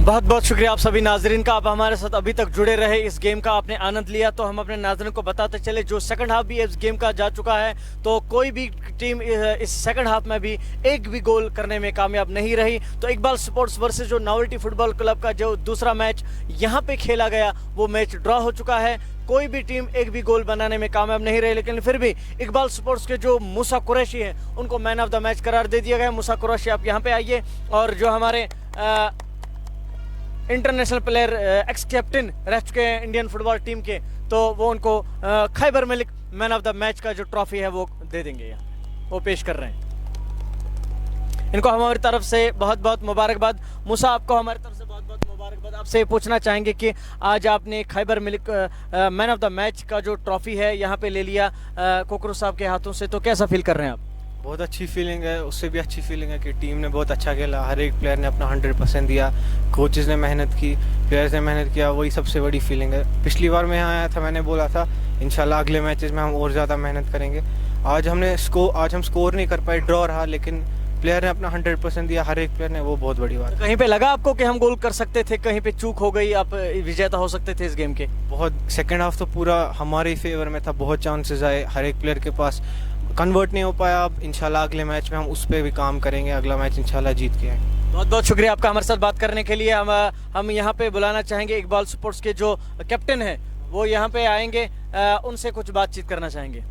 बहुत बहुत शुक्रिया आप सभी नाजरीन का, आप हमारे साथ अभी तक जुड़े रहे, इस गेम का आपने आनंद लिया। तो हम अपने नाजरीन को बताते चले, जो सेकंड हाफ भी इस गेम का जा चुका है, तो कोई भी टीम इस सेकंड हाफ में भी एक भी गोल करने में कामयाब नहीं रही। तो इकबाल स्पोर्ट्स वर्सेस जो नोवेल्टी फुटबॉल क्लब का जो दूसरा मैच यहाँ पे खेला गया, वो मैच ड्रॉ हो चुका है। कोई भी टीम एक भी गोल बनाने में कामयाब नहीं रही, लेकिन फिर भी इकबाल स्पोर्ट्स के जो मूसा कुरैशी हैं, उनको मैन ऑफ द मैच करार दे दिया गया। मूसा कुरैशी, आप यहाँ पे आइए, और जो हमारे इंटरनेशनल प्लेयर, एक्स कैप्टन रह चुके हैं इंडियन फुटबॉल टीम के, तो वो उनको Khyber Malik man of the match का जो ट्रॉफी है वो दे देंगे, यहाँ वो पेश कर रहे हैं। इनको हमारी तरफ से बहुत बहुत मुबारकबाद। मूसा, आपको हमारी तरफ से बहुत बहुत मुबारकबाद। आपसे पूछना चाहेंगे कि आज आपने Khyber Malik man of the match का जो ट्रॉफी है यहाँ पे ले लिया कोकरू साहब के हाथों से, तो कैसा फील कर रहे हैं आप? बहुत अच्छी फीलिंग है, उससे भी अच्छी फीलिंग है कि टीम ने बहुत अच्छा खेला, हर एक प्लेयर ने अपना 100% दिया, कोचेज़ ने मेहनत की, प्लेयर्स ने मेहनत किया, वही सबसे बड़ी फीलिंग है। पिछली बार मैं यहाँ आया था, मैंने बोला था इंशाल्लाह अगले मैचेस में हम और ज़्यादा मेहनत करेंगे। आज हम स्कोर नहीं कर पाए, ड्रॉ रहा, लेकिन प्लेयर ने अपना 100% दिया, हर एक प्लेयर ने, वो बहुत बड़ी बात। कहीं पे लगा आपको कि हम गोल कर सकते थे, कहीं पे चूक हो गई, आप विजेता हो सकते थे इस गेम के? बहुत, सेकेंड हाफ तो पूरा हमारे फेवर में था, बहुत चांसेस आए, हर एक प्लेयर के पास कन्वर्ट नहीं हो पाया। अब इंशाल्लाह अगले मैच में हम उस पर भी काम करेंगे, अगला मैच इंशाल्लाह जीत के आएंगे। बहुत बहुत शुक्रिया आपका हमारे साथ बात करने के लिए। हम यहाँ पे बुलाना चाहेंगे इकबाल स्पोर्ट्स के जो कैप्टन है, वो यहाँ पे आएंगे, उनसे कुछ बातचीत करना चाहेंगे।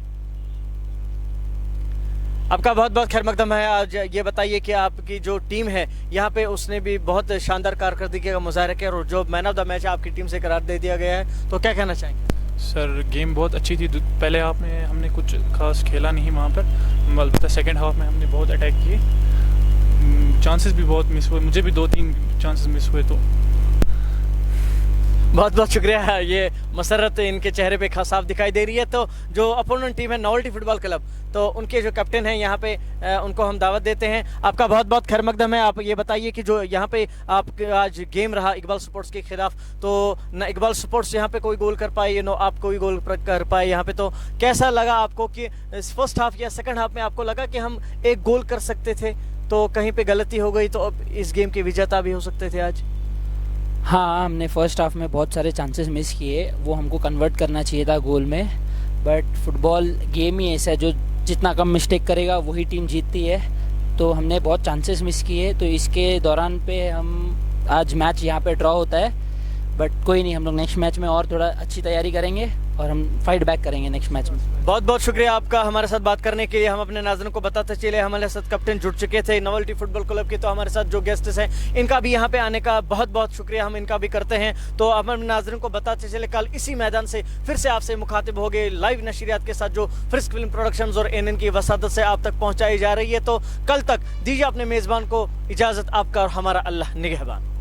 आपका बहुत बहुत खैर मकदम है। आज ये बताइए कि आपकी जो टीम है यहाँ पे, उसने भी बहुत शानदार कारकर्दगी का मुजाहरा किया, और जो मैन ऑफ द मैच आपकी टीम से करार दे दिया गया है, तो क्या कहना चाहेंगे? सर, गेम बहुत अच्छी थी। पहले हाफ में हमने कुछ खास खेला नहीं वहाँ पर, अलबत्ता सेकेंड हाफ में हमने बहुत अटैक किए, चांसेस भी बहुत मिस हुए, मुझे भी 2-3 चांसेस मिस हुए। तो बहुत बहुत शुक्रिया। ये मसरत इनके चेहरे पे साफ दिखाई दे रही है। तो जो अपोनेंट टीम है नोवेल्टी फुटबॉल क्लब, तो उनके जो कैप्टन हैं यहाँ पे, उनको हम दावत देते हैं। आपका बहुत बहुत खैर मकदम है। आप ये बताइए कि जो यहाँ पे आप आज गेम रहा इकबाल स्पोर्ट्स के खिलाफ, तो न इकबाल स्पोर्ट्स यहाँ पे कोई गोल कर पाए, आप कोई गोल कर पाए यहाँ पे, तो कैसा लगा आपको कि फर्स्ट हाफ या सेकंड हाफ में आपको लगा कि हम एक गोल कर सकते थे, तो कहीं पे गलती हो गई, तो अब इस गेम के विजेता भी हो सकते थे आज? हाँ, हमने फर्स्ट हाफ में बहुत सारे चांसेस मिस किए, वो हमको कन्वर्ट करना चाहिए था गोल में, बट फुटबॉल गेम ही ऐसा है, जो जितना कम मिस्टेक करेगा वही टीम जीतती है। तो हमने बहुत चांसेस मिस किए, तो इसके दौरान पे हम आज मैच यहाँ पे ड्रॉ होता है, बट कोई नहीं, हम लोग नेक्स्ट मैच में और थोड़ा अच्छी तैयारी करेंगे और हम फाइट बैक करेंगे नेक्स्ट मैच में। बहुत बहुत शुक्रिया आपका हमारे साथ बात करने के लिए। हम अपने नाज़रीन को बताते चले, हमारे साथ कैप्टन जुड़ चुके थे नोवेल्टी फुटबॉल क्लब के, तो हमारे साथ जो गेस्ट्स हैं, इनका भी यहाँ पे आने का बहुत बहुत शुक्रिया हम इनका भी करते हैं। तो हम अपने नाज़रीन को बताते चले, कल इसी मैदान से फिर से आपसे मुखातिब हो गए लाइव नशरियात के साथ, जो फ्रिस्क फिल्म प्रोडक्शंस और एनएन की वसादत से आप तक पहुँचाई जा रही है। तो कल तक दीजिए अपने मेज़बान को इजाज़त, आपका और हमारा अल्लाह निगहबान।